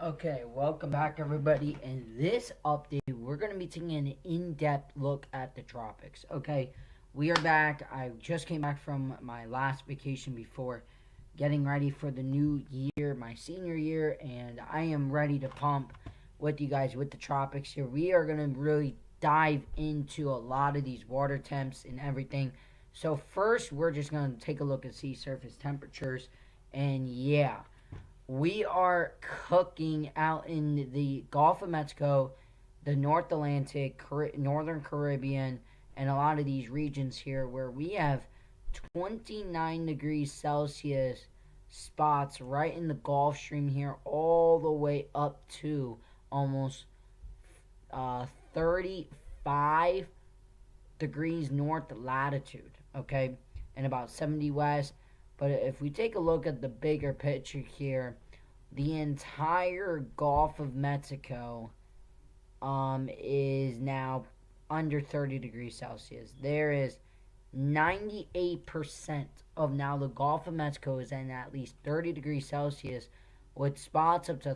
Okay, welcome back everybody. In this update, we're going to be taking an in-depth look at the tropics. Okay, we are back. I just came back from my last vacation before getting ready for the new year, my senior year, and I am ready to pump with you guys with the tropics here. We are going to really dive into a lot of these water temps and everything. So first, we're just going to take a look at sea surface temperatures, and yeah, we are cooking out in the Gulf of Mexico, the North Atlantic, Northern Caribbean, and a lot of these regions here where we have 29 degrees Celsius spots right in the Gulf Stream here, all the way up to almost 35 degrees north latitude, okay, and about 70 west. But if we take a look at the bigger picture here, the entire Gulf of Mexico is now under 30 degrees Celsius. There is 98% of now the Gulf of Mexico is in at least 30 degrees Celsius, with spots up to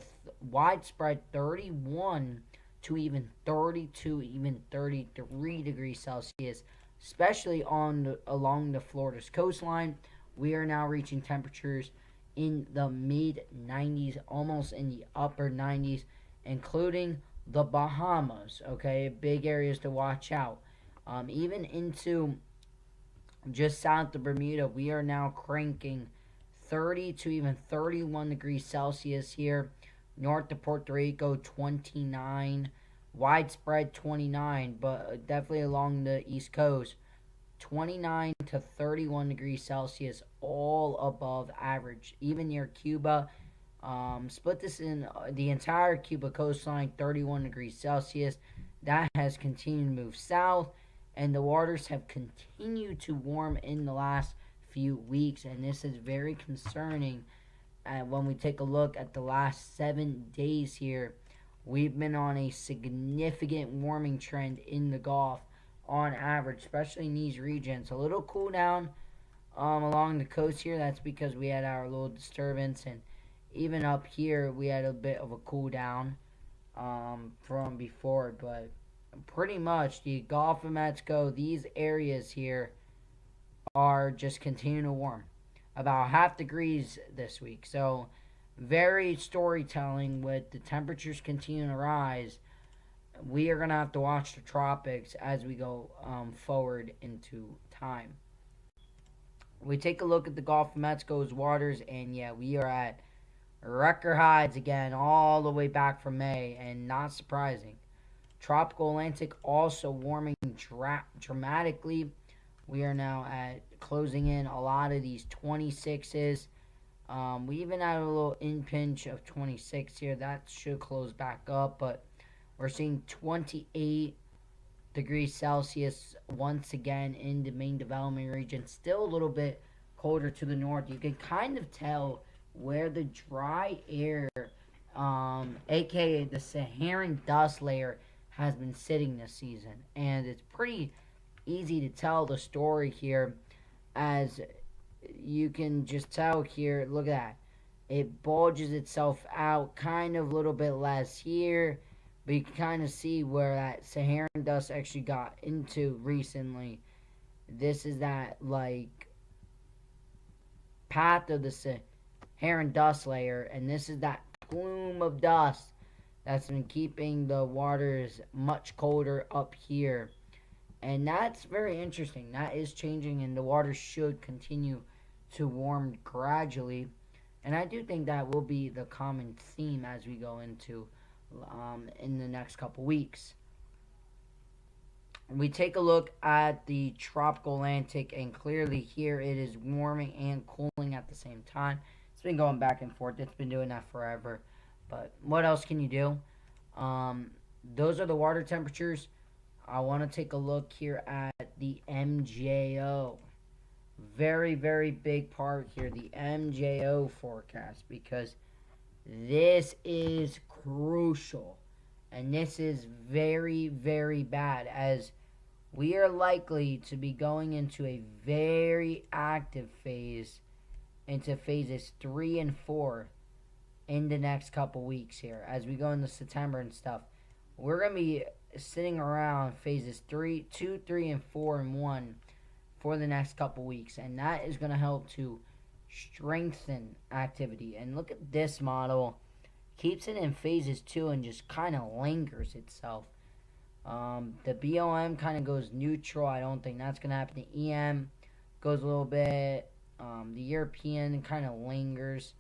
widespread 31 to even 32, even 33 degrees Celsius, especially along the Florida's coastline. We are now reaching temperatures in the mid 90s, almost in the upper 90s, including the Bahamas. Okay, big areas to watch out. Even into just south of Bermuda, we are now cranking 30 to even 31 degrees Celsius here. North of Puerto Rico, 29. Widespread 29, but definitely along the East Coast, 29 to 31 degrees Celsius, all above average. Even near Cuba, split this in the entire Cuba coastline, 31 degrees Celsius. That has continued to move south, and the waters have continued to warm in the last few weeks, and this is very concerning. When we take a look at the last 7 days here, we've been on a significant warming trend in the Gulf on average, especially in these regions. A little cool down along the coast here. That's because we had our little disturbance, and even up here we had a bit of a cool down from before. But pretty much the Gulf of Mexico, these areas here are just continuing to warm. About half degrees this week. So very storytelling with the temperatures continuing to rise. We are going to have to watch the tropics as we go forward into time. We take a look at the Gulf of Mexico's waters, and yeah, we are at record highs again, all the way back from May, and not surprising. Tropical Atlantic also warming dramatically. We are now at closing in a lot of these 26s. We even had a little pinch of 26 here. That should close back up, but we're seeing 28 degrees Celsius once again in the main development region. Still a little bit colder to the north. You can kind of tell where the dry air, aka the Saharan dust layer, has been sitting this season. And it's pretty easy to tell the story here, as you can just tell here. Look at that. It bulges itself out kind of a little bit less here, but you can kind of see where that Saharan dust actually got into recently. This is that, like, path of the Saharan dust layer, and this is that plume of dust that's been keeping the waters much colder up here. And that's very interesting. That is changing, and the water should continue to warm gradually. And I do think that will be the common theme as we go into in the next couple weeks. We take a look at the tropical Atlantic, and clearly here it is warming and cooling at the same time. It's been going back and forth. It's been doing that forever. But what else can you do? Those are the water temperatures. I want to take a look here at the MJO. Very, very big part here, the MJO forecast, because this is crucial, and this is very, very bad, as we are likely to be going into a very active phase, into phases 3 and 4 in the next couple weeks here as we go into September and stuff. We're going to be sitting around phases 2, 3, and 4 and 1 for the next couple weeks, and that is going to help to strengthen activity. And look at this model, keeps it in phases 2 and just kind of lingers itself. The BOM kind of goes neutral. I don't think that's going to happen. The EM goes a little bit. The European kind of lingers,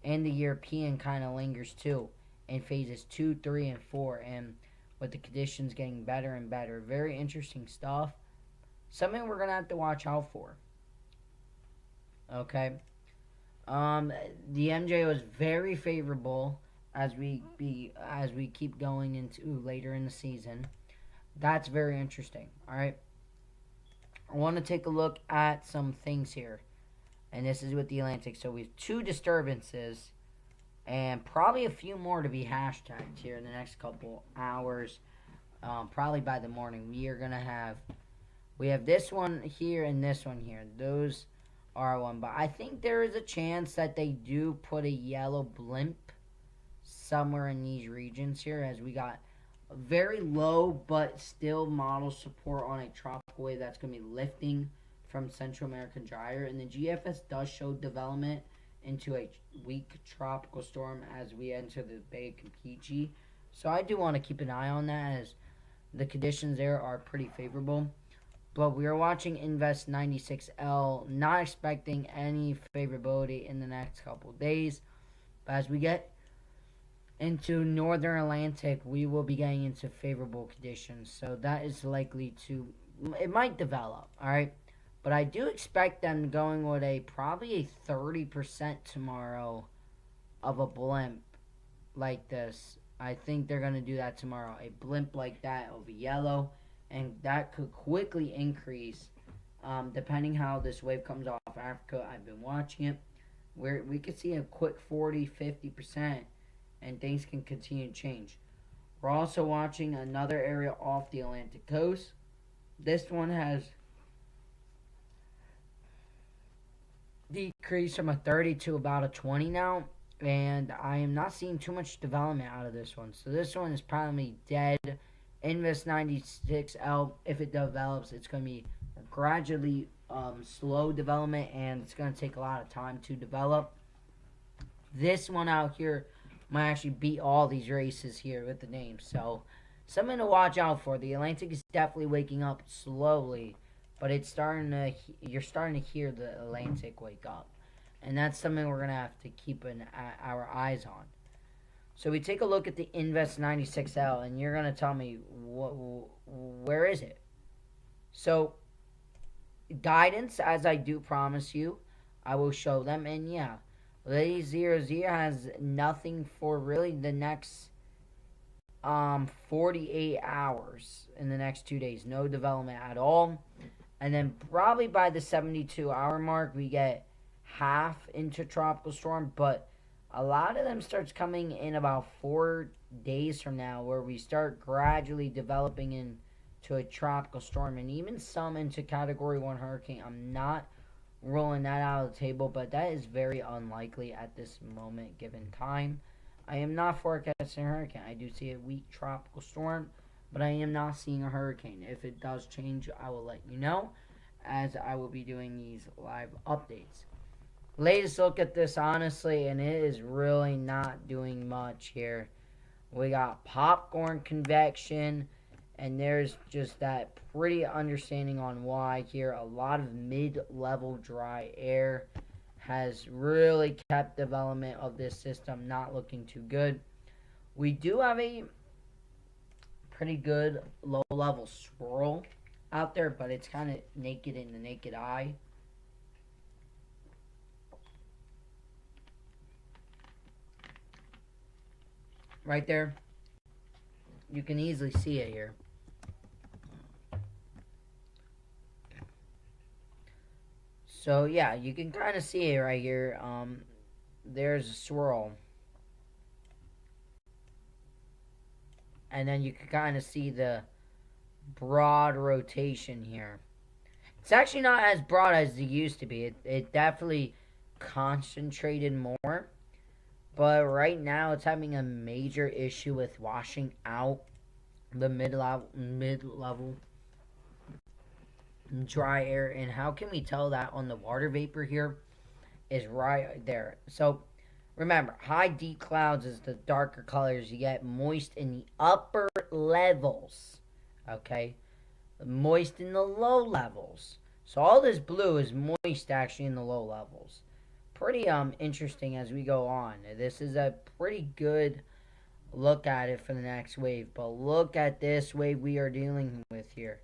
and the European kind of lingers too in phases 2, 3, and 4, and with the conditions getting better and better. Very interesting stuff. Something we're gonna have to watch out for. Okay. The MJ was very favorable as we keep going into later in the season. That's very interesting. All right. I want to take a look at some things here, and this is with the Atlantic. So we have 2 disturbances, and probably a few more to be hashtagged here in the next couple hours. Probably by the morning, we have this one here and this one here. Those are one, but I think there is a chance that they do put a yellow blimp somewhere in these regions here, as we got very low but still model support on a tropical wave that's going to be lifting from Central American gyre, and the GFS does show development into a weak tropical storm as we enter the Bay of Campeche. So I do want to keep an eye on that, as the conditions there are pretty favorable. But we are watching Invest 96L, not expecting any favorability in the next couple days. But as we get into Northern Atlantic, we will be getting into favorable conditions. So that is likely to, it might develop, all right? But I do expect them going with probably a 30% tomorrow of a blimp like this. I think they're going to do that tomorrow. A blimp like that of yellow. And that could quickly increase depending how this wave comes off Africa. I've been watching it, where we could see a quick 40-50%, and things can continue to change. We're also watching another area off the Atlantic coast. This one has decreased from a 30 to about a 20 now, and I am not seeing too much development out of this one. So this one is probably dead. Invest 96L, if it develops, it's going to be gradually slow development, and it's going to take a lot of time to develop. This one out here might actually beat all these races here with the names. So something to watch out for. The Atlantic is definitely waking up slowly, but it's you're starting to hear the Atlantic wake up. And that's something we're going to have to keep our eyes on. So we take a look at the Invest 96L, and you're going to tell me, where is it? So guidance, as I do promise you, I will show them. And yeah, Lady 00 has nothing for really the next 48 hours in the next 2 days. No development at all. And then probably by the 72-hour mark, we get half into tropical storm, but a lot of them starts coming in about 4 days from now, where we start gradually developing into a tropical storm, and even some into Category 1 hurricane. I'm not ruling that out of the table, but that is very unlikely at this moment given time. I am not forecasting a hurricane. I do see a weak tropical storm, but I am not seeing a hurricane. If it does change, I will let you know, as I will be doing these live updates. Latest look at this, honestly, and it is really not doing much here. We got popcorn convection, and there's just that pretty understanding on why here. A lot of mid-level dry air has really kept development of this system not looking too good. We do have a pretty good low-level swirl out there, but it's kind of naked in the naked eye. Right there, you can easily see it here. So yeah, you can kind of see it right here. There's a swirl, and then you can kind of see the broad rotation here. It's actually not as broad as it used to be. It definitely concentrated more. But right now, it's having a major issue with washing out the mid-level dry air. And how can we tell that on the water vapor here is right there. So remember, high D clouds is the darker colors. You get moist in the upper levels. Okay? Moist in the low levels. So all this blue is moist actually in the low levels. Pretty interesting as we go on. This is a pretty good look at it for the next wave. But look at this wave we are dealing with here.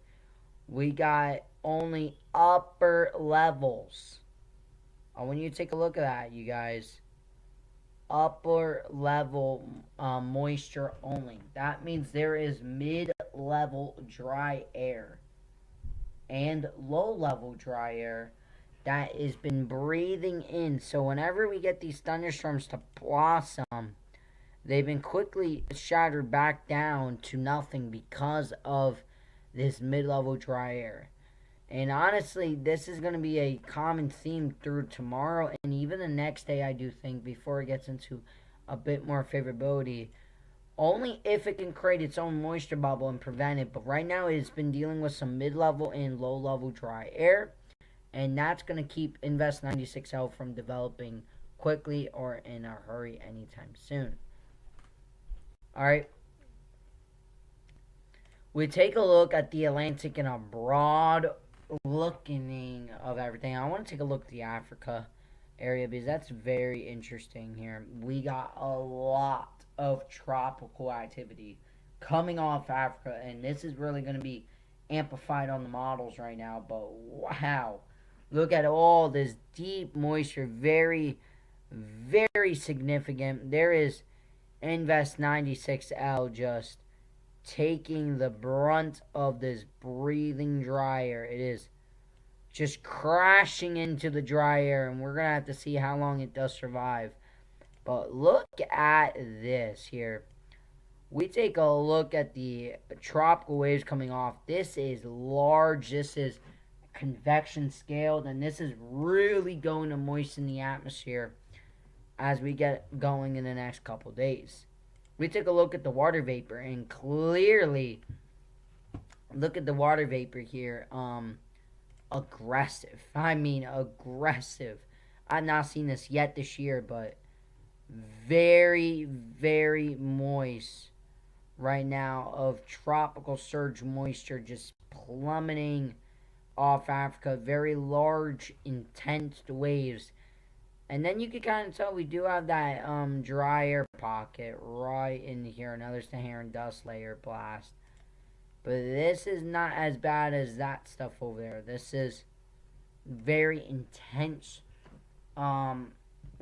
We got only upper levels. I want you to take a look at that, you guys. Upper level moisture only. That means there is mid-level dry air and low-level dry air that has been breathing in. So whenever we get these thunderstorms to blossom, they've been quickly shattered back down to nothing because of this mid-level dry air. And honestly, this is going to be a common theme through tomorrow and even the next day, I do think, before it gets into a bit more favorability. Only if it can create its own moisture bubble and prevent it. But right now, it's been dealing with some mid-level and low-level dry air. And that's going to keep Invest 96L from developing quickly or in a hurry anytime soon. Alright. We take a look at the Atlantic in a broad looking of everything. I want to take a look at the Africa area because that's very interesting here. We got a lot of tropical activity coming off Africa, and this is really going to be amplified on the models right now. But wow, look at all this deep moisture, very, very significant. There is Invest 96L just taking the brunt of this breathing dry air. It is just crashing into the dry air, and we're going to have to see how long it does survive. But look at this here. We take a look at the tropical waves coming off. This is large. This is convection scaled, and this is really going to moisten the atmosphere as we get going in the next couple days. We take a look at the water vapor, and clearly, look at the water vapor here. Aggressive. I mean, aggressive. I've not seen this yet this year, but very, very moist right now of tropical surge moisture just plummeting off Africa. Very large, intense waves. And then you can kind of tell we do have that dry air pocket right in here. Another Saharan dust layer blast. But this is not as bad as that stuff over there. This is very intense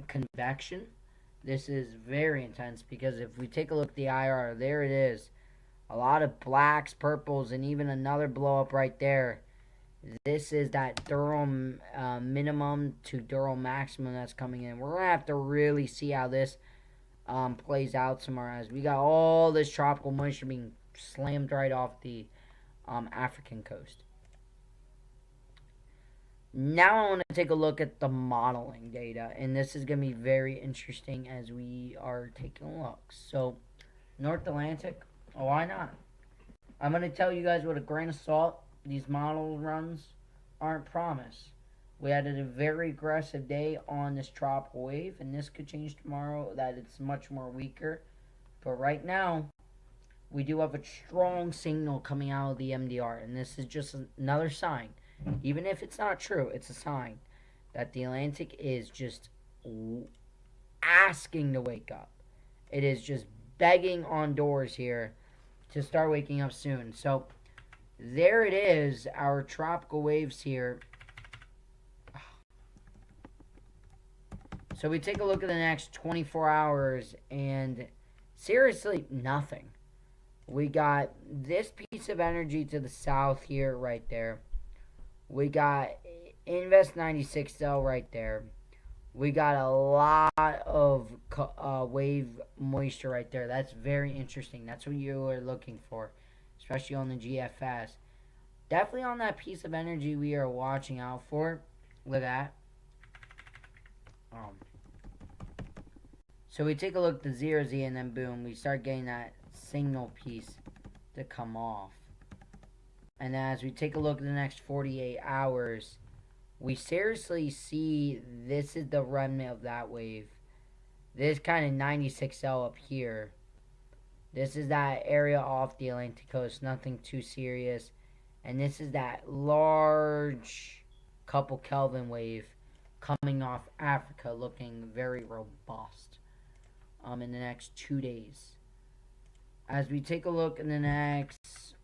convection. This is very intense because if we take a look at the IR, there it is. A lot of blacks, purples, and even another blow up right there. This is that Dural minimum to Dural maximum that's coming in. We're going to have to really see how this plays out tomorrow, as we got all this tropical moisture being slammed right off the African coast. Now I want to take a look at the modeling data, and this is going to be very interesting as we are taking a look. So, North Atlantic, why not? I'm going to tell you guys with a grain of salt, these model runs aren't promised. We had a very aggressive day on this tropical wave, and this could change tomorrow, that it's much more weaker. But right now, we do have a strong signal coming out of the MDR, and this is just another sign. Even if it's not true, it's a sign that the Atlantic is just asking to wake up. It is just begging on doors here to start waking up soon. So, there it is, our tropical waves here. So we take a look at the next 24 hours, and seriously, nothing. We got this piece of energy to the south here, right there. We got Invest 96L right there. We got a lot of wave moisture right there. That's very interesting. That's what you are looking for, especially on the GFS. Definitely on that piece of energy we are watching out for. Look at that. So we take a look at the 0Z and then boom, we start getting that signal piece to come off. And as we take a look at the next 48 hours, we seriously see this is the remnant of that wave. This kind of 96L up here. This is that area off the Atlantic coast, nothing too serious. And this is that large couple Kelvin wave coming off Africa, looking very robust in the next 2 days. As we take a look in the next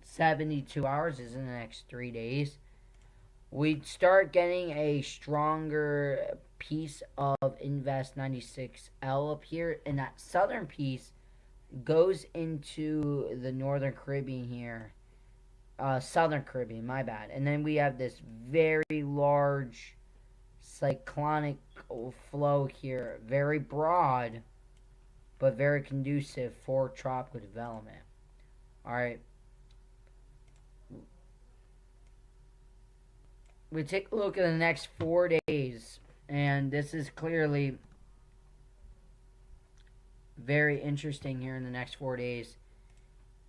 72 hours is in the next 3 days, we start getting a stronger piece of Invest 96L up here, and that southern piece goes into the northern Caribbean here. Southern Caribbean, my bad. And then we have this very large cyclonic flow here, very broad, but very conducive for tropical development. Alright. We take a look at the next 4 days, and this is clearly very interesting here in the next 4 days.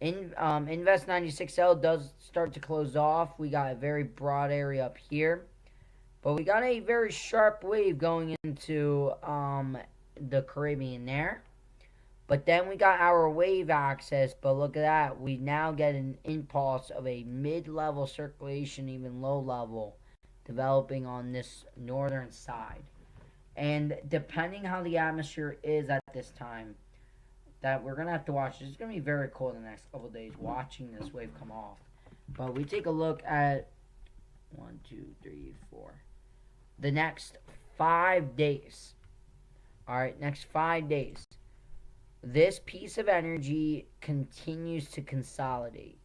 Invest 96L does start to close off. We got a very broad area up here, but we got a very sharp wave going into the Caribbean there. But then we got our wave axis, but look at that. We now get an impulse of a mid-level circulation, even low level, developing on this northern side. And depending how the atmosphere is at this time, that we're going to have to watch. It's going to be very cool in the next couple of days watching this wave come off. But we take a look at 1, 2, 3, 4. The next 5 days. Alright, next 5 days. This piece of energy continues to consolidate.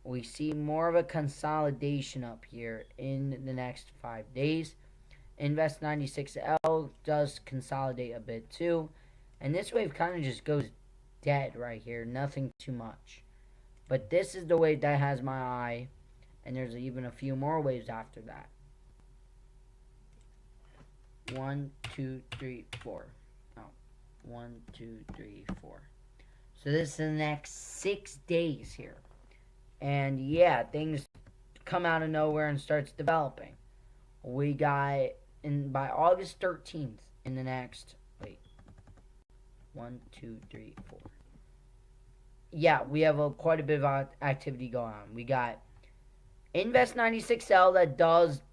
We see more of a consolidation up here in the next 5 days. Invest 96L does consolidate a bit too. And this wave kind of just goes dead right here. Nothing too much. But this is the wave that has my eye. And there's even a few more waves after that. 1, 2, 3, 4. Oh, 1, 2, 3, 4. So this is the next 6 days here. And yeah, things come out of nowhere and starts developing. We got by August 13th in the next 1, 2, 3, 4. Yeah, we have quite a bit of activity going on. We got Invest 96L that does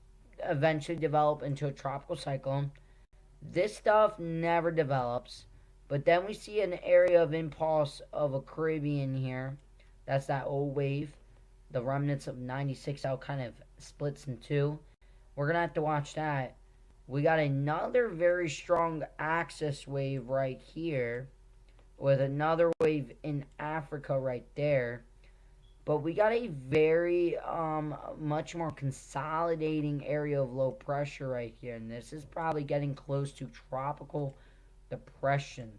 eventually develop into a tropical cyclone. This stuff never develops. But then we see an area of impulse of a Caribbean here. That's that old wave. The remnants of 96L kind of splits in two. We're going to have to watch that. We got another very strong axis wave right here, with another wave in Africa right there. But we got a very much more consolidating area of low pressure right here. And this is probably getting close to tropical depression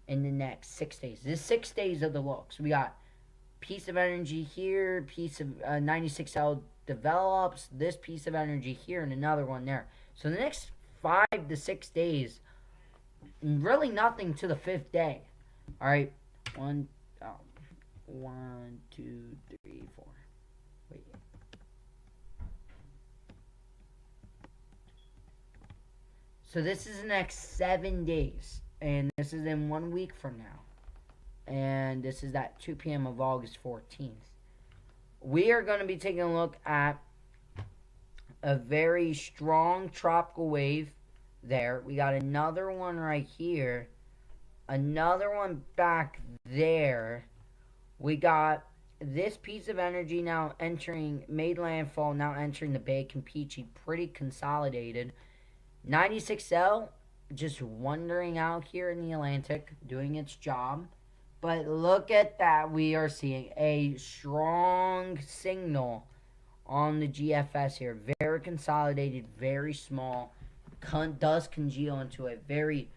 in the next 6 days. This is 6 days of the look. So we got piece of energy here, piece of 96L develops, this piece of energy here, and another one there. So the next 5 to 6 days, really nothing to the 5th day. All right, 1, 2, 3, 4. Wait. So this is the next 7 days, and this is in 1 week from now. And this is at 2 p.m. of August 14th. We are going to be taking a look at a very strong tropical wave there. We got another one right here. Another one back there. We got this piece of energy now made landfall, now entering the Bay of Campeche, pretty consolidated. 96L just wandering out here in the Atlantic, doing its job. But look at that. We are seeing a strong signal on the GFS here. Very consolidated, very small. Does congeal into a very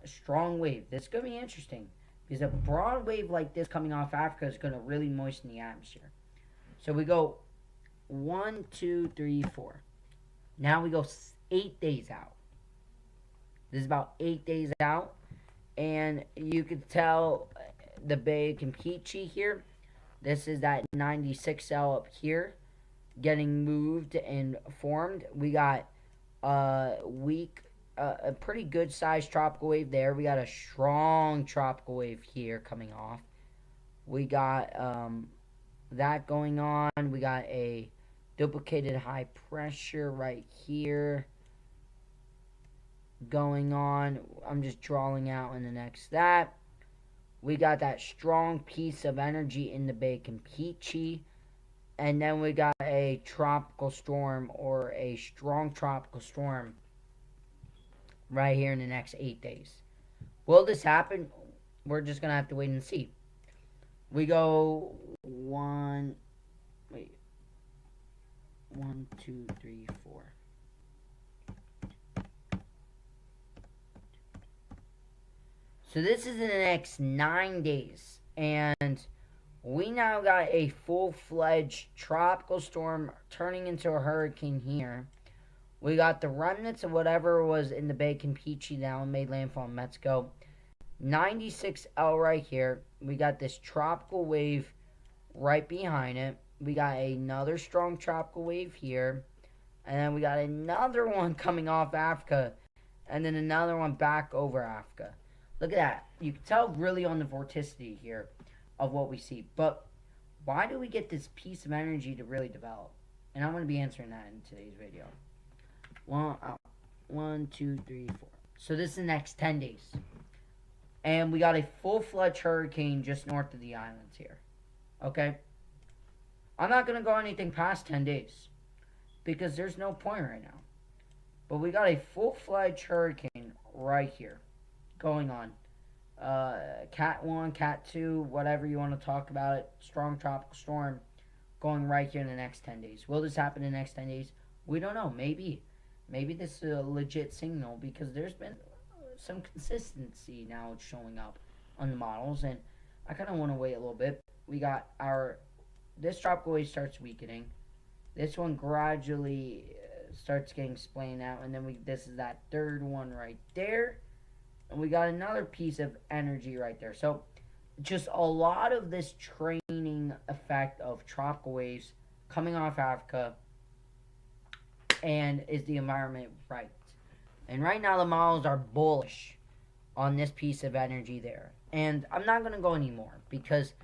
strong wave. This is going to be interesting, because a broad wave like this coming off Africa is going to really moisten the atmosphere. So we go 1, 2, 3, 4. Now we go 8 days out. This is about 8 days out. And you could tell the Bay of Campeche here. This is that 96L up here getting moved and formed. We got a pretty good sized tropical wave there. We got a strong tropical wave here coming off. We got that going on. We got a duplicated high pressure right here going on. I'm just drawing out in the next that. We got that strong piece of energy in the Bay of Campeche. And then we got a tropical storm or a strong tropical storm right here in the next 8 days. Will this happen? We're just going to have to wait and see. We go 1, 2, 3, 4. So this is in the next 9 days. And we now got a full-fledged tropical storm turning into a hurricane here. We got the remnants of whatever was in the Bay of Campeche now and made landfall in Mexico. 96L right here. We got this tropical wave right behind it. We got another strong tropical wave here. And then we got another one coming off Africa. And then another one back over Africa. Look at that. You can tell really on the vorticity here of what we see. But why do we get this piece of energy to really develop? And I'm going to be answering that in today's video. 1, 2, 3, 4. So this is the next 10 days. And we got a full-fledged hurricane just north of the islands here. Okay? I'm not going to go anything past 10 days. Because there's no point right now. But we got a full-fledged hurricane right here going on. Cat 1, Cat 2, whatever you want to talk about it. Strong tropical storm going right here in the next 10 days. Will this happen in the next 10 days? We don't know. Maybe. Maybe this is a legit signal because there's been some consistency now it's showing up on the models. And I kind of want to wait a little bit. We got this tropical wave starts weakening. This one gradually starts getting splayed out. And then this is that third one right there. And we got another piece of energy right there. So, just a lot of this training effect of tropical waves coming off Africa. And is the environment right? And right now the models are bullish on this piece of energy there. And I'm not going to go anymore because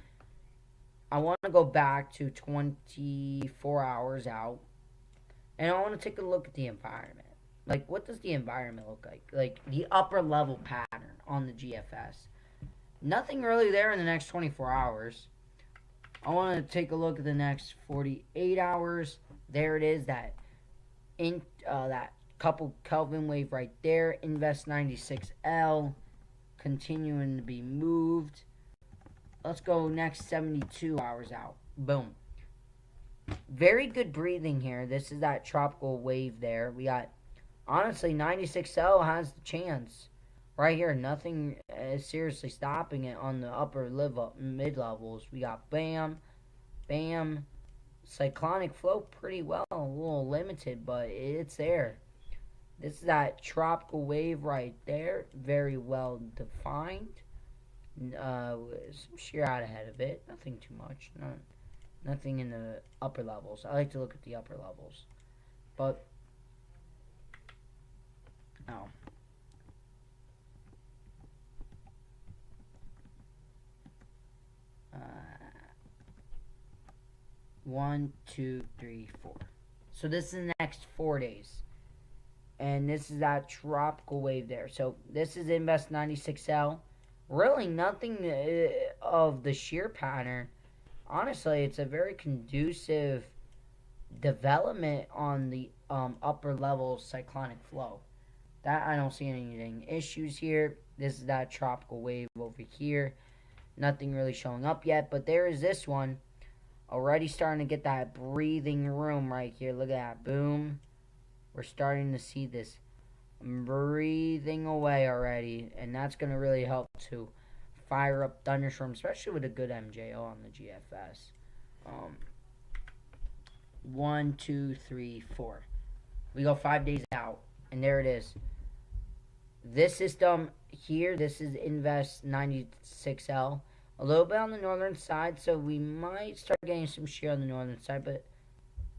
I want to go back to 24 hours out. And I want to take a look at the environment. Like, what does the environment look like? Like, the upper level pattern on the GFS. Nothing really there in the next 24 hours. I want to take a look at the next 48 hours. There it is, that couple Kelvin wave right there. Invest 96L. Continuing to be moved. Let's go next 72 hours out. Boom. Very good breathing here. This is that tropical wave there. We got... Honestly, 96L has the chance. Right here, nothing is seriously stopping it on the upper mid-levels. We got bam, bam. Cyclonic flow pretty well. A little limited, but it's there. This is that tropical wave right there. Very well defined. Some shear out ahead of it. Nothing too much. Nothing in the upper levels. I like to look at the upper levels. But... Oh. One, 2, 3, 4. So this is the next 4 days. And this is that tropical wave there. So this is Invest 96L. Really nothing of the shear pattern. Honestly, it's a very conducive development on the upper level cyclonic flow. That I don't see anything issues here. This is that tropical wave over here. Nothing really showing up yet, but there is this one. Already starting to get that breathing room right here. Look at that. Boom. We're starting to see this breathing away already, and that's going to really help to fire up thunderstorms, especially with a good MJO on the GFS. 1, 2, 3, 4. We go 5 days out. And there it is. This system here, this is Invest 96L. A little bit on the northern side, so we might start getting some shear on the northern side, but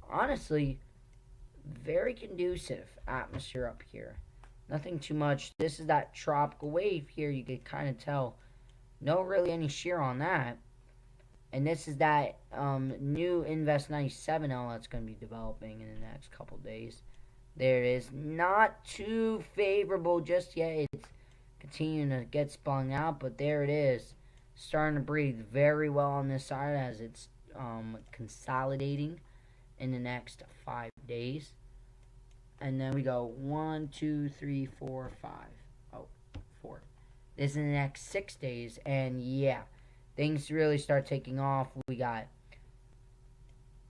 honestly, very conducive atmosphere up here. Nothing too much. This is that tropical wave here. You can kind of tell. No really any shear on that. And this is that new Invest 97L that's going to be developing in the next couple days. There it is. Not too favorable just yet. It's continuing to get spun out, but there it is. Starting to breathe very well on this side as it's consolidating in the next 5 days. And then we go 1, 2, 3, 4, 5. Oh, 4. This is in the next 6 days. And yeah, things really start taking off. We got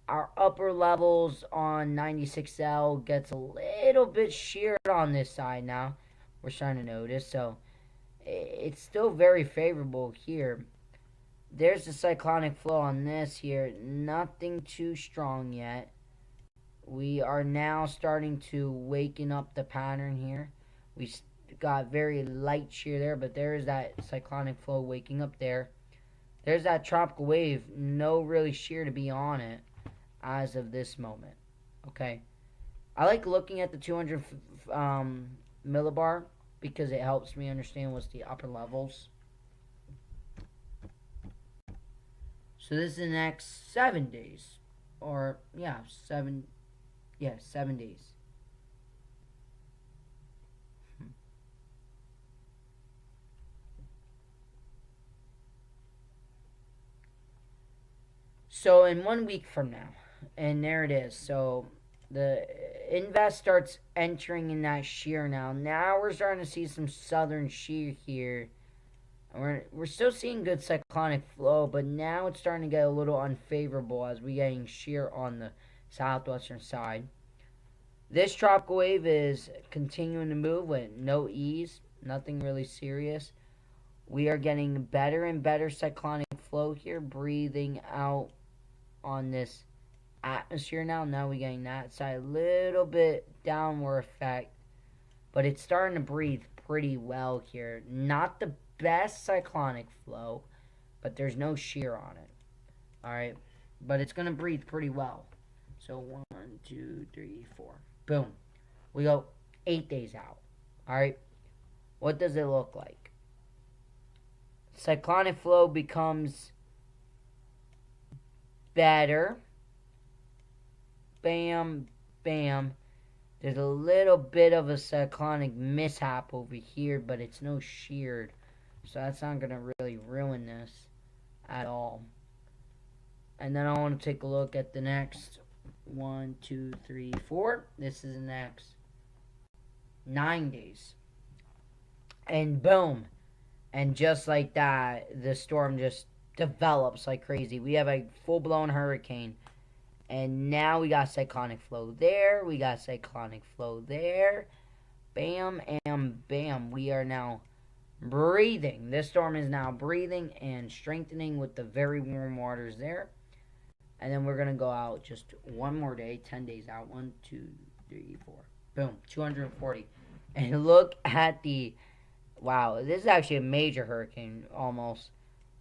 our upper levels on 96L gets a little bit sheared on this side now. We're starting to notice. So it's still very favorable here. There's the cyclonic flow on this here. Nothing too strong yet. We are now starting to waken up the pattern here. We got very light shear there, but there is that cyclonic flow waking up there. There's that tropical wave. No really shear to be on it as of this moment. Okay. I like looking at the 200 millibar because it helps me understand what's the upper levels. So this is the next 7 days. Or, yeah, 7 days. So in 1 week from now, and there it is. So the Invest starts entering in that shear now. Now we're starting to see some southern shear here. We're still seeing good cyclonic flow, but now it's starting to get a little unfavorable as we're getting shear on the southwestern side. This tropical wave is continuing to move with no ease, nothing really serious. We are getting better and better cyclonic flow here, breathing out on this atmosphere now. Now we're getting that side a little bit downward effect, but it's starting to breathe pretty well here. Not the best cyclonic flow, but there's no shear on it. Alright, but it's going to breathe pretty well. So 1, 2, 3, 4. Boom. We go 8 days out. Alright, what does it look like? Cyclonic flow becomes better. Bam, bam. There's a little bit of a cyclonic mishap over here, but it's no sheared. So that's not going to really ruin this at all. And then I want to take a look at the next 1, 2, 3, 4. This is the next 9 days. And boom. And just like that, the storm just develops like crazy. We have a full-blown hurricane. And now we got cyclonic flow there. We got cyclonic flow there. Bam and bam. We are now breathing. This storm is now breathing and strengthening with the very warm waters there. And then we're going to go out just one more day, 10 days out. 1, 2, 3, 4. Boom. 240. And look at the... Wow, this is actually a major hurricane almost.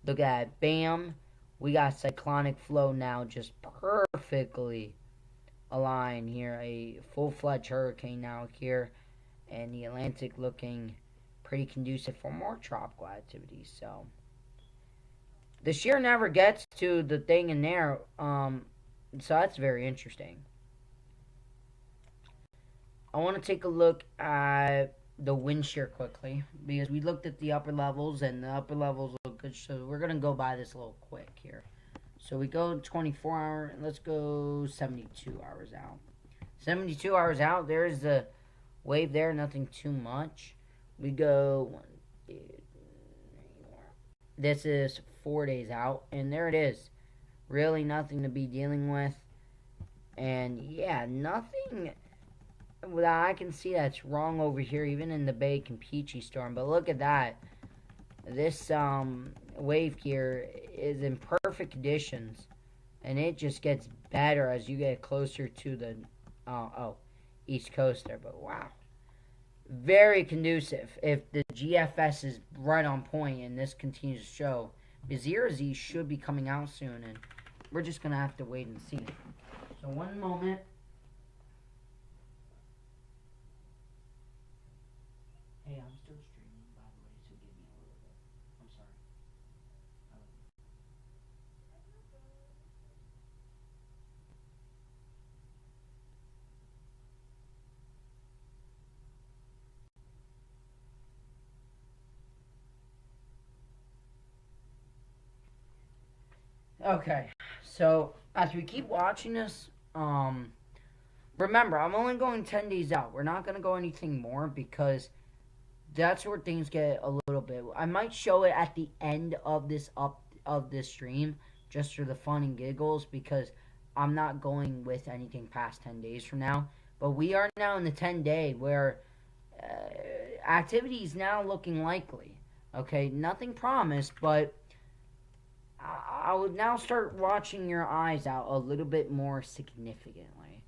Look at it. Bam. We got cyclonic flow now just perfectly aligned here. A full-fledged hurricane now here. And the Atlantic looking pretty conducive for more tropical activity. So the shear never gets to the thing in there. So that's very interesting. I want to take a look at the wind shear quickly, because we looked at the upper levels and the upper levels look good, so we're going to go by this a little quick here. So we go 24 hour, let's go 72 hours out. 72 hours out, there's the wave there, nothing too much. We go 1, 2, 3, 4. This is 4 days out, and there it is. Really nothing to be dealing with. And yeah, nothing that I can see that's wrong over here, even in the Bay Campeche storm. But look at that. This wave here is in perfect conditions, and it just gets better as you get closer to the East Coast there. But wow, very conducive if the GFS is right on point and this continues to show. Zero Z should be coming out soon, and we're just gonna have to wait and see. So one moment. Hey, I'm still streaming, by the way, so give me a little bit. I'm sorry. Okay, so as we keep watching this, remember I'm only going 10 days out. We're not gonna go anything more because that's where things get a little bit. I might show it at the end of this stream just for the fun and giggles because I'm not going with anything past 10 days from now. But we are now in the 10-day where activity is now looking likely. Okay, nothing promised, but I would now start watching your eyes out a little bit more significantly.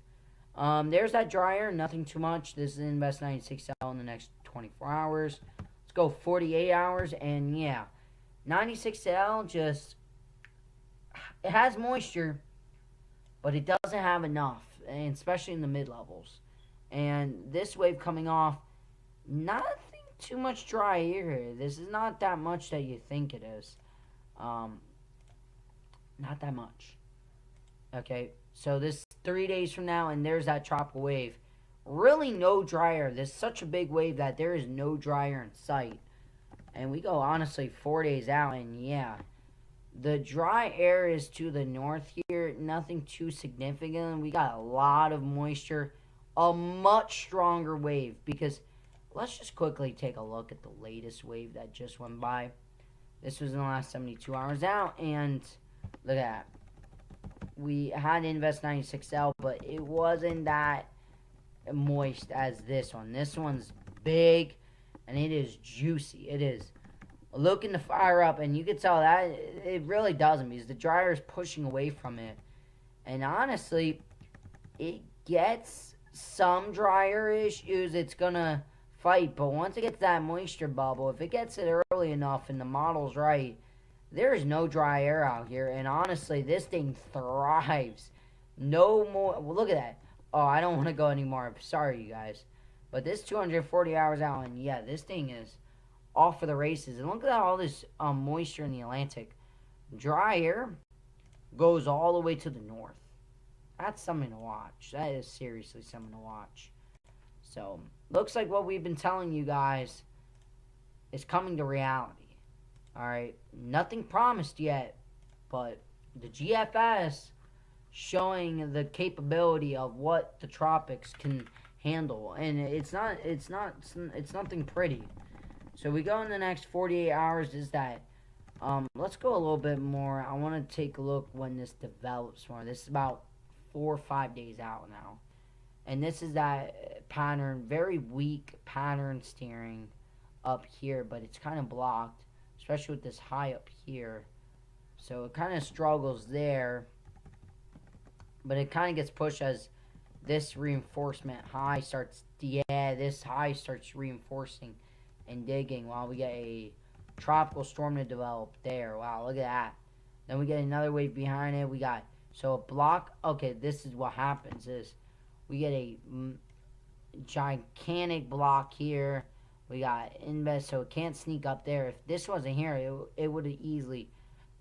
There's that dryer, nothing too much. This is Invest 96L in the next 24 hours. Let's go 48 hours, and yeah, 96L just, it has moisture, but it doesn't have enough, and especially in the mid-levels. And this wave coming off, nothing too much dry here. This is not that much that you think it is. Not that much. Okay, so this is 3 days from now, and there's that tropical wave. Really no dryer. There's such a big wave that there is no dryer in sight. And we go, honestly, 4 days out, and yeah. The dry air is to the north here. Nothing too significant. We got a lot of moisture. A much stronger wave. Because let's just quickly take a look at the latest wave that just went by. This was in the last 72 hours out, and look at that. We had Invest 96L, but it wasn't that moist as this one. This one's big, and it is juicy. It is looking to fire up, and you can tell that it really doesn't because the dryer is pushing away from it. And honestly, it gets some dryer issues. It's going to fight, but once it gets that moisture bubble, if it gets it early enough and the model's right, there is no dry air out here, and honestly, this thing thrives. No more. Well, look at that. Oh, I don't want to go anymore. Sorry, you guys. But this 240 hours out, and yeah, this thing is off for the races. And look at all this moisture in the Atlantic. Dry air goes all the way to the north. That's something to watch. That is seriously something to watch. So, looks like what we've been telling you guys is coming to reality. Alright, nothing promised yet, but the GFS showing the capability of what the tropics can handle, and it's nothing pretty. So we go in the next 48 hours. Is that let's go a little bit more. I want to take a look when this develops more. This is about 4 or 5 days out now, and this is that pattern, very weak pattern steering up here, but it's kind of blocked, especially with this high up here. So it kind of struggles there, but it kind of gets pushed as this reinforcement high starts, this high starts reinforcing and digging while we get a tropical storm to develop there. Wow, look at that. Then we get another wave behind it. We got, so a block, okay, this is what happens is we get a gigantic block here. We got Invest, so it can't sneak up there. If this wasn't here, it would have easily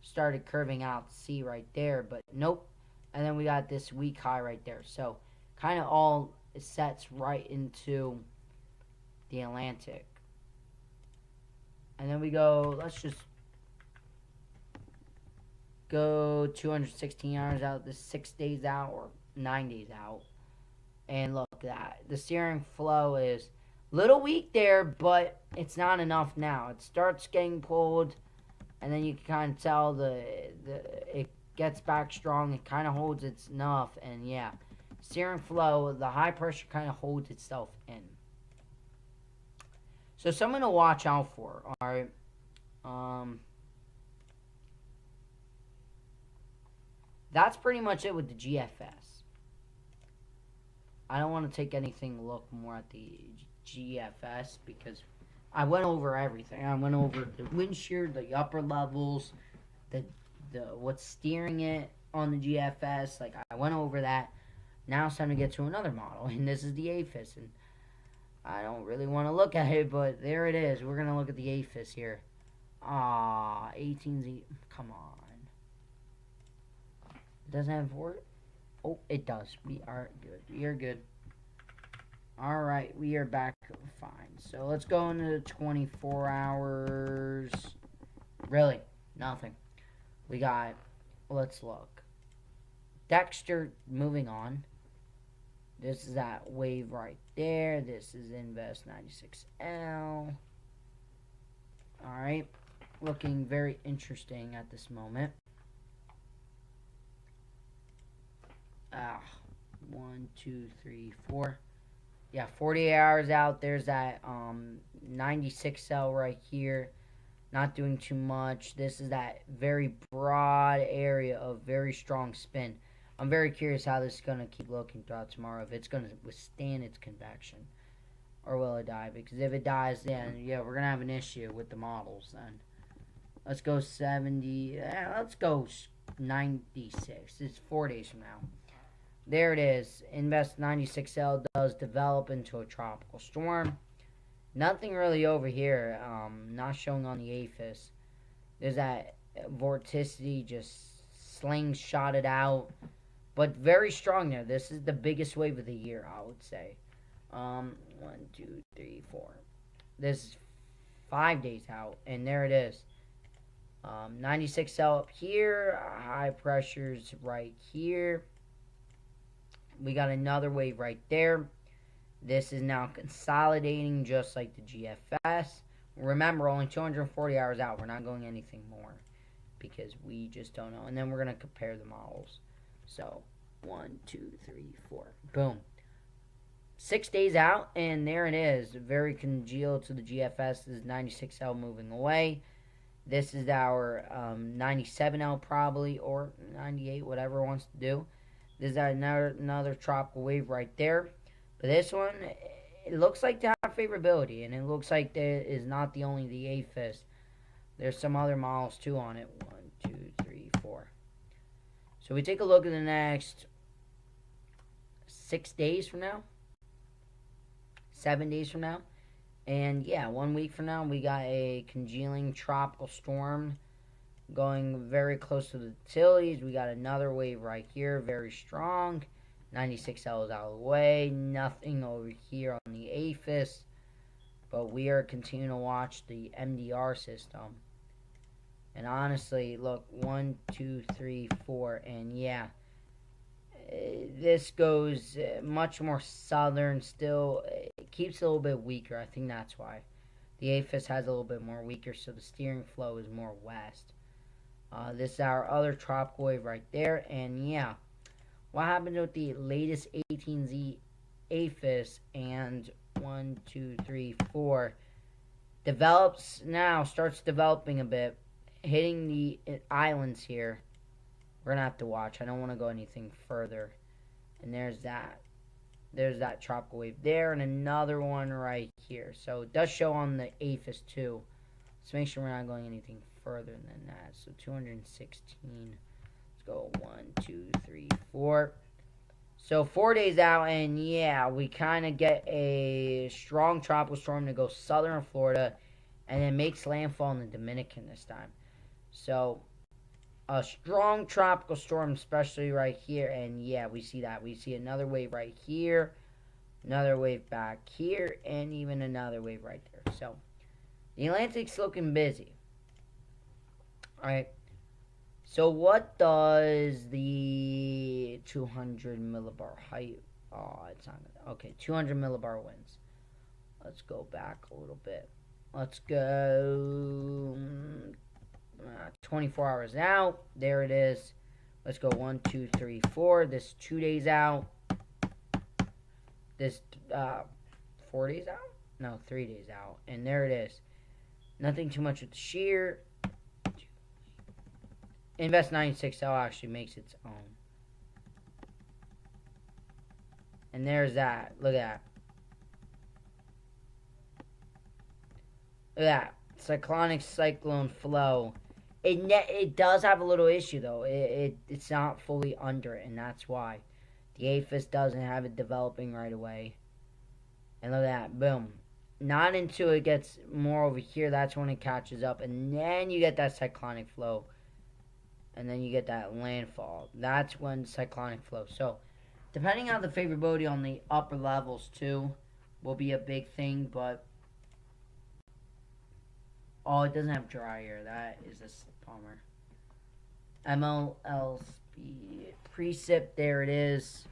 started curving out to C right there, but nope. And then we got this weak high right there. So kind of all sets right into the Atlantic. And then we go, let's just go 216 hours out. This 6 days out or 9 days out. And look at that. The steering flow is little weak there, but it's not enough now. It starts getting pulled, and then you can kind of tell it gets back strong. It kind of holds its enough, and yeah, steering flow, the high pressure kind of holds itself in. So something to watch out for. All right. That's pretty much it with the GFS. I don't want to take anything look more at the GFS because I went over everything. I went over the wind shear, the upper levels, the what's steering it on the GFS. Like I went over that. Now it's time to get to another model, and this is the APHIS, and I don't really want to look at it, but there it is. We're gonna look at the APHIS here. 18Z. Come on. It doesn't have four. Oh, it does. We are good. We are good. Alright, we are back fine. So let's go into the 24 hours. Really? Nothing. We got, let's look. Dexter moving on. This is that wave right there. This is Invest 96L. Alright. Looking very interesting at this moment. 1, 2, 3, 4. Yeah, 48 hours out. There's that 96L right here. Not doing too much. This is that very broad area of very strong spin. I'm very curious how this is going to keep looking throughout tomorrow. If it's going to withstand its convection. Or will it die? Because if it dies, then, yeah, we're going to have an issue with the models then. Let's go 70. Let's go 96. It's 4 days from now. There it is. Invest 96L does develop into a tropical storm. Nothing really over here. Not showing on the APHIS. There's that vorticity just slingshotted out. But very strong there. This is the biggest wave of the year, I would say. 1, 2, 3, 4. This is 5 days out. And there it is. 96L up here. High pressures right here. We got another wave right there. This is now consolidating just like the GFS. Remember, only 240 hours out. We're not going anything more because we just don't know. And then we're going to compare the models. So, 1, 2, 3, 4. Boom. 6 days out, and there it is. Very congealed to the GFS. This is 96L moving away. This is our 97L probably, or 98, whatever it wants to do. This is another tropical wave right there. But this one, it looks like to have favorability. And it looks like there is not the only the APHIS. There's some other models too on it. 1, 2, 3, 4. So we take a look at the next 6 days from now. 7 days from now. And yeah, 1 week from now, we got a congealing tropical storm going very close to the Antilles. We got another wave right here, very strong. 96L is out of the way. Nothing over here on the APHIS. But we are continuing to watch the MDR system. And honestly, look, 1, 2, 3, 4, and yeah. This goes much more southern still. It keeps a little bit weaker. I think that's why. The APHIS has a little bit more weaker, so the steering flow is more west. This is our other tropical wave right there. And yeah, what happened with the latest 18Z APHIS and 1, 2, 3, 4 develops now, starts developing a bit, hitting the islands here. We're going to have to watch. I don't want to go anything further. And there's that. There's that tropical wave there and another one right here. So it does show on the APHIS too. Let's make sure we're not going anything further than that. So 216. Let's go 1, 2, 3, 4. So 4 days out, and yeah, we kind of get a strong tropical storm to go southern Florida and then makes landfall in the Dominican this time. So a strong tropical storm, especially right here, and yeah, we see that. We see another wave right here, another wave back here, and even another wave right there. So the Atlantic's looking busy. Alright, so what does the 200 millibar height, it's not gonna, okay, 200 millibar winds. Let's go back a little bit. Let's go 24 hours out. There it is. Let's go 1, 2, 3, 4. This 2 days out. This 4 days out? No, 3 days out. And there it is. Nothing too much with the shear. Invest 96L actually makes its own. And there's that. Look at that. Look at that. Cyclonic cyclone flow. It does have a little issue, though. It's not fully under it, and that's why. The APHIS doesn't have it developing right away. And look at that. Boom. Not until it gets more over here, that's when it catches up. And then you get that cyclonic flow. And then you get that landfall. That's when cyclonic flow. So, depending on the favorability on the upper levels, too, will be a big thing. But, oh, it doesn't have dry air. That is a bummer. MLSP. Precip, there it is.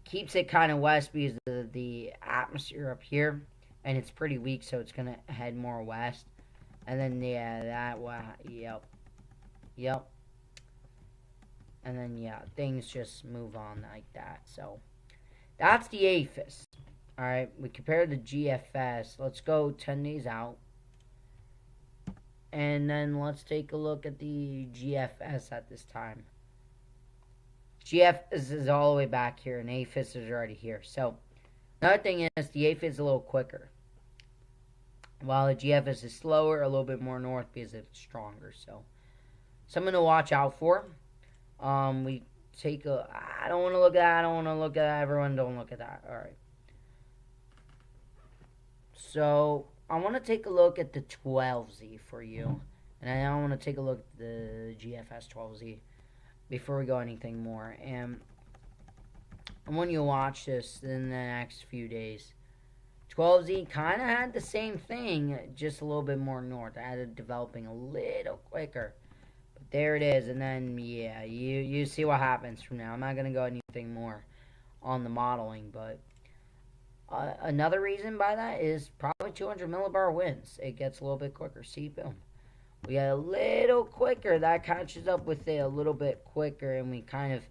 Keeps it kind of west because of the atmosphere up here. And it's pretty weak, so it's going to head more west. And then, yeah, that, wow, yep. Yep. And then, yeah, things just move on like that. So, that's the APHIS. Alright, we compare the GFS. Let's go 10 days out. And then let's take a look at the GFS at this time. GFS is all the way back here, and APHIS is already here. So, another thing is, the APHIS is a little quicker. While the GFS is slower, a little bit more north because it's stronger. So, something to watch out for. We take a... I don't want to look at that. I don't want to look at that. Everyone don't look at that. Alright. So, I want to take a look at the 12Z for you. And I want to take a look at the GFS 12Z before we go anything more. And I want you to watch this in the next few days. 12Z kind of had the same thing, just a little bit more north. I had it developing a little quicker. But there it is. And then, yeah, you see what happens from now. I'm not going to go anything more on the modeling. But another reason by that is probably 200 millibar winds. It gets a little bit quicker. See, boom. We get a little quicker. That catches up with it a little bit quicker. And we kind of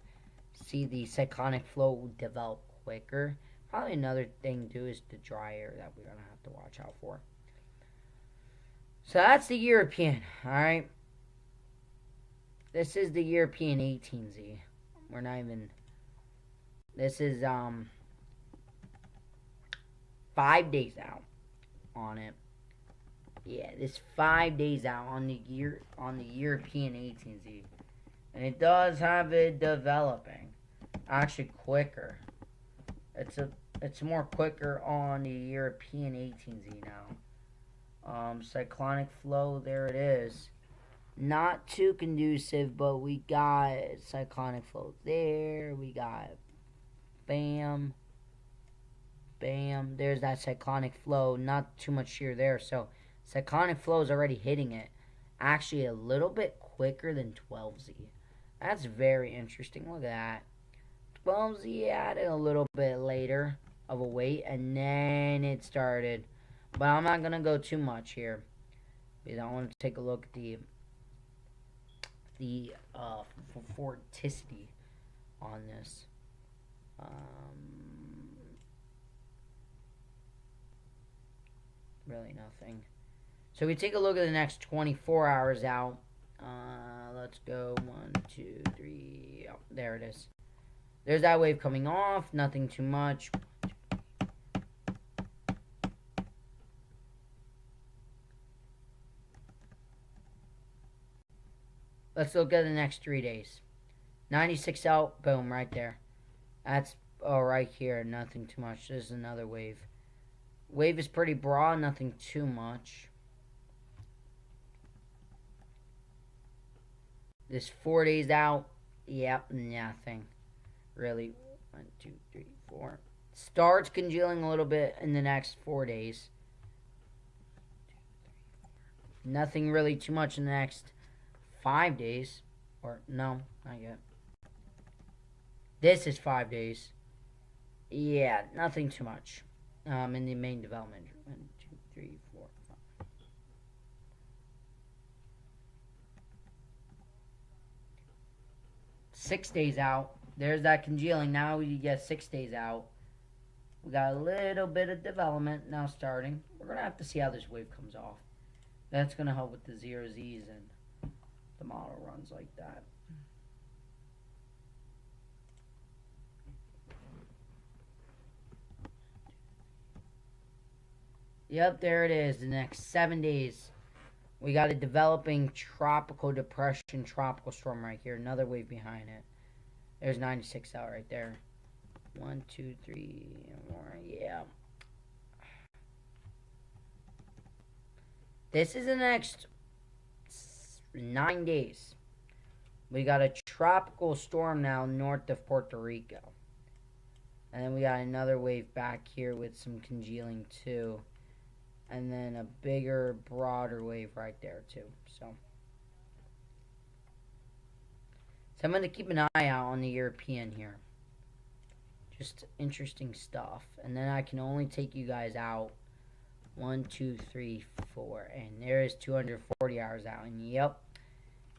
see the cyclonic flow develop quicker. Probably another thing, too, is the dry air that we're going to have to watch out for. So that's the European, alright? This is the European 18Z. We're not even... This is, 5 days out on it. Yeah, this 5 days out on the European 18Z. And it does have it developing. Actually, quicker. It's more quicker on the European 18Z now. Cyclonic flow, there it is. Not too conducive, but we got cyclonic flow there. We got bam, bam. There's that cyclonic flow. Not too much shear there. So cyclonic flow is already hitting it. Actually, a little bit quicker than 12Z. That's very interesting. Look at that. 12Z added a little bit later of a wait, and then it started. But I'm not going to go too much here, because I want to take a look at the vorticity on this. Really nothing. So we take a look at the next 24 hours out. Let's go 1, 2, 3. Oh, there it is. There's that wave coming off. Nothing too much. Let's look at the next 3 days. 96 out. Boom, right there. That's right here. Nothing too much. There's another wave. Wave is pretty broad. Nothing too much. This 4 days out. Yep, nothing. Really. 1, 2, 3, 4. Starts congealing a little bit in the next 4 days. Nothing really too much in the next 5 days. Or, no, not yet. This is 5 days. Yeah, nothing too much. In the main development. 1, 2, 3, 4, 5. 6 days out. There's that congealing. Now we get 6 days out. We got a little bit of development now starting. We're going to have to see how this wave comes off. That's going to help with the 0Zs and the model runs like that. Yep, there it is. The next 7 days. We got a developing tropical depression, tropical storm right here. Another wave behind it. There's 96 out right there. 1, 2, 3 more. Yeah. This is the next 9 days. We got a tropical storm now north of Puerto Rico. And then we got another wave back here with some congealing too. And then a bigger, broader wave right there too. So I'm going to keep an eye out on the European here. Just interesting stuff. And then I can only take you guys out 1, 2, 3, 4. And there is 240 hours out. And yep.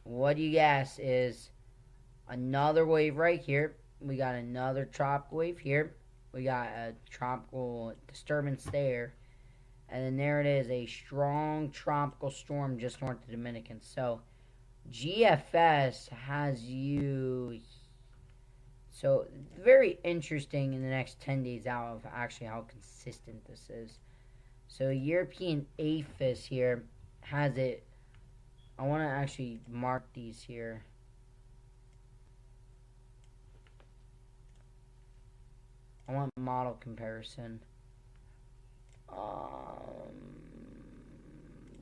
What do you guess is another wave right here. We got another tropical wave here. We got a tropical disturbance there. And then there it is, a strong tropical storm just north of Dominican. So GFS has you. So very interesting in the next 10 days out of actually how consistent this is. So European APHIS here has it. I want to actually mark these here. I want model comparison.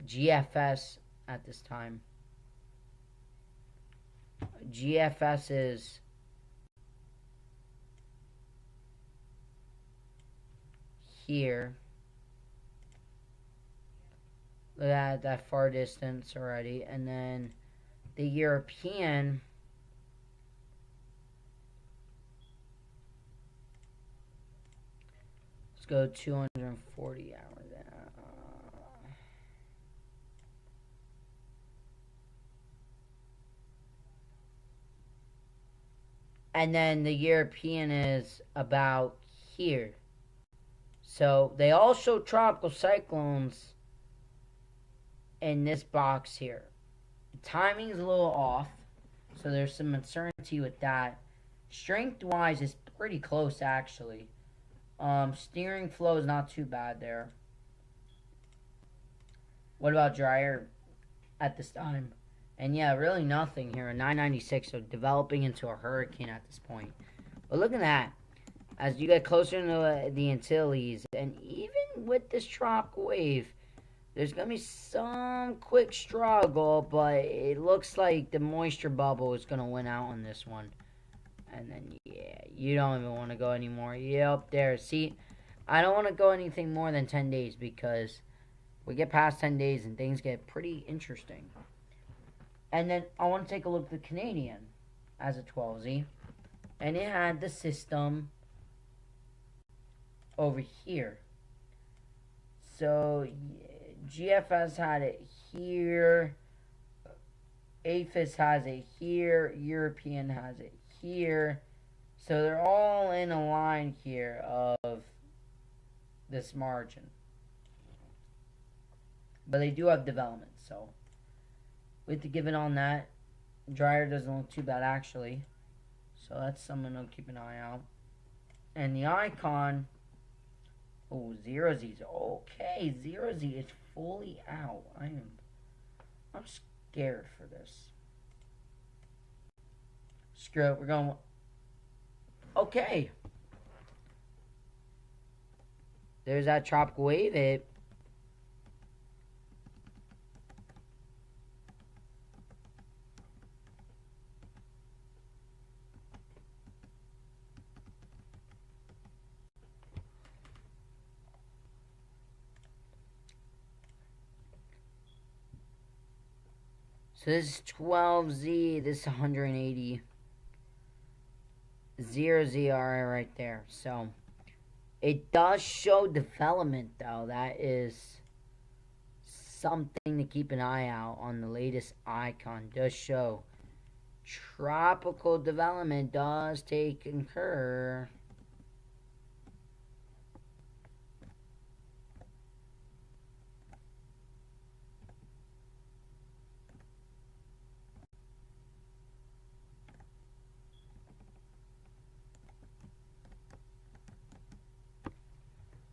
GFS at this time. GFS is here. Look at that far distance already. And then the European, let's go 240 hours. And then the European is about here. So they all show tropical cyclones in this box here. The timing is a little off, so there's some uncertainty with that. Strength wise is pretty close actually. Steering flow is not too bad there. What about drier at this time? And yeah, really nothing here. A 996, so developing into a hurricane at this point. But look at that. As you get closer to the Antilles, and even with this tropical wave, there's going to be some quick struggle, but it looks like the moisture bubble is going to win out on this one. And then, yeah, you don't even want to go anymore. Yep, there. See, I don't want to go anything more than 10 days because we get past 10 days and things get pretty interesting. And then I want to take a look at the Canadian as a 12Z. And it had the system over here. So GFS had it here. APHIS has it here. European has it here. So they're all in a line here of this margin. But they do have development, so we have to give it on that. Dryer doesn't look too bad actually. So that's something to keep an eye out. And the icon, oh, 0Z. Okay, 0Z is fully out. I'm scared for this. Screw it, we're going. Okay. There's that tropical wave. So this is 12Z, this is 180. 0ZR right there. So it does show development though. That is something to keep an eye out on. The latest icon does show tropical development does take occur.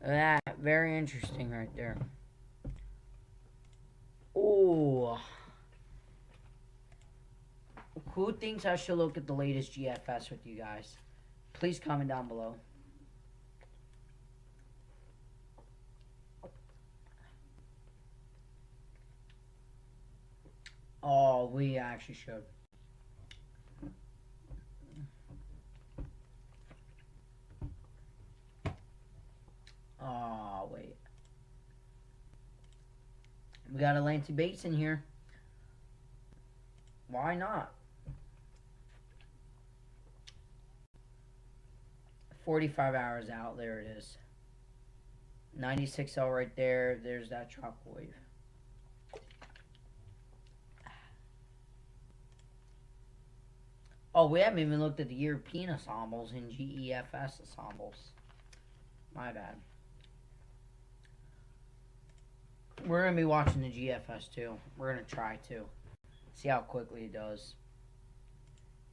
That very interesting right there. Oh, who thinks I should look at the latest GFS with you guys? Please comment down below. Oh, we actually should. Oh, wait. We got Atlantic Basin here. Why not? 45 hours out. There it is. 96L right there. There's that tropical wave. Oh, we haven't even looked at the European ensembles and GEFS ensembles. My bad. We're going to be watching the GFS too. We're going to try to. See how quickly it does.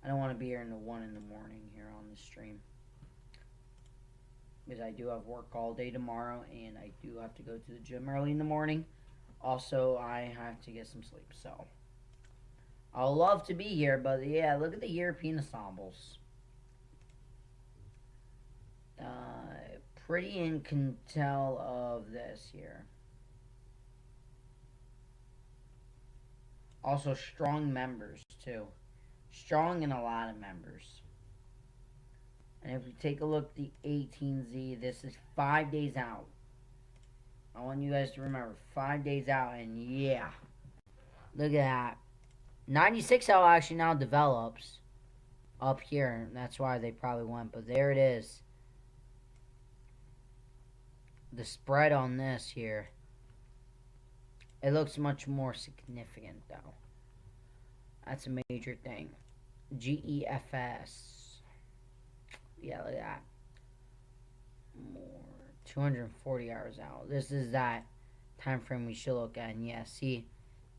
I don't want to be here in the 1 in the morning here on the stream. Because I do have work all day tomorrow. And I do have to go to the gym early in the morning. Also, I have to get some sleep. So, I'll love to be here. But yeah, look at the European ensembles. Pretty in control of this here. Also, strong members, too. Strong in a lot of members. And if we take a look at the 18Z, this is 5 days out. I want you guys to remember, 5 days out, and yeah. Look at that. 96L actually now develops up here. That's why they probably went, but there it is. The spread on this here. It looks much more significant, though. That's a major thing. GEFS. Yeah, look at that. More. 240 hours out. This is that time frame we should look at. And yeah, see,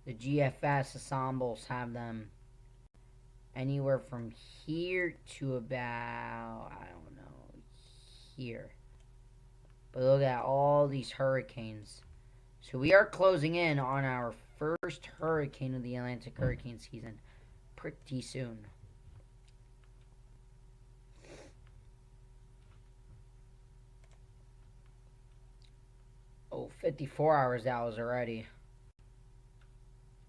the GFS ensembles have them anywhere from here to about, I don't know, here. But look at all these hurricanes. So we are closing in on our first hurricane of the Atlantic hurricane season pretty soon. Oh, 54 hours out is already.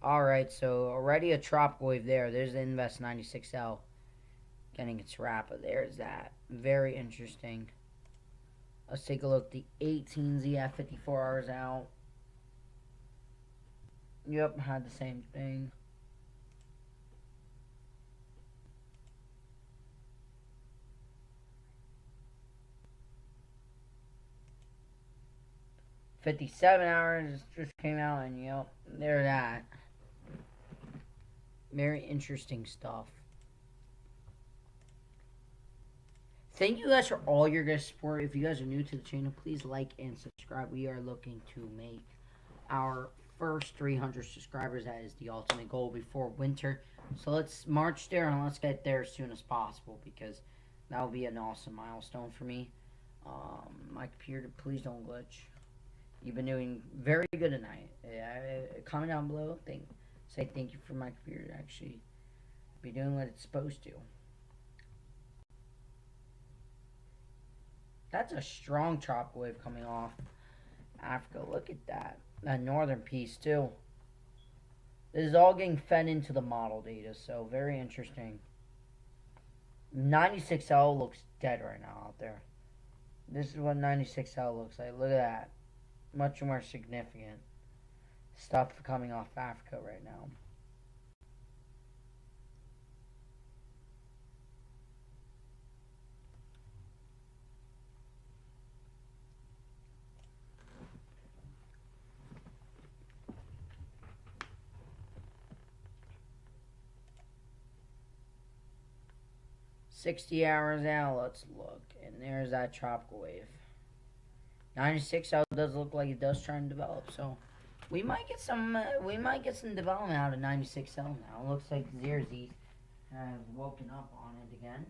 Alright, so already a tropical wave there. There's the Invest 96L getting its wrap. There's that. Very interesting. Let's take a look. The 18Z at 54 hours out. Yep, had the same thing. "57 hours just came out, and yep, there's that. Very interesting stuff. Thank you guys for all your guys' support. If you guys are new to the channel, please like and subscribe. We are looking to make our first 300 subscribers. That is the ultimate goal before winter. So let's march there and let's get there as soon as possible, because that will be an awesome milestone for me. My computer, please don't glitch. You've been doing very good tonight. Comment down below. Say thank you for my computer to actually be doing what it's supposed to. That's a strong tropical wave coming off Africa. Look at that. That northern piece, too. This is all getting fed into the model data, so very interesting. 96L looks dead right now out there. This is what 96L looks like. Look at that. Much more significant stuff coming off Africa right now. "60 hours out, let's look. And there's that tropical wave. 96L does look like it does try and develop, so we might get some development out of 96L now. It looks like Zerzi has woken up on it again.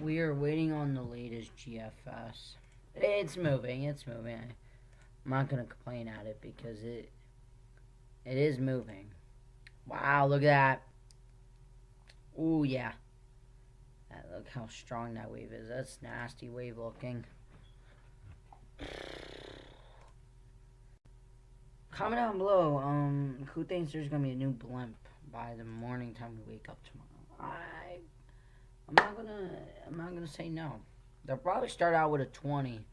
We are waiting on the latest GFS. It's moving. It's moving. I'm not gonna complain at it because it is moving. Wow, look at that. Ooh, yeah. Look how strong that wave is. That's nasty wave looking. Comment down below, who thinks there's gonna be a new blimp by the morning time we wake up tomorrow? I'm not gonna say no. They'll probably start out with a 20.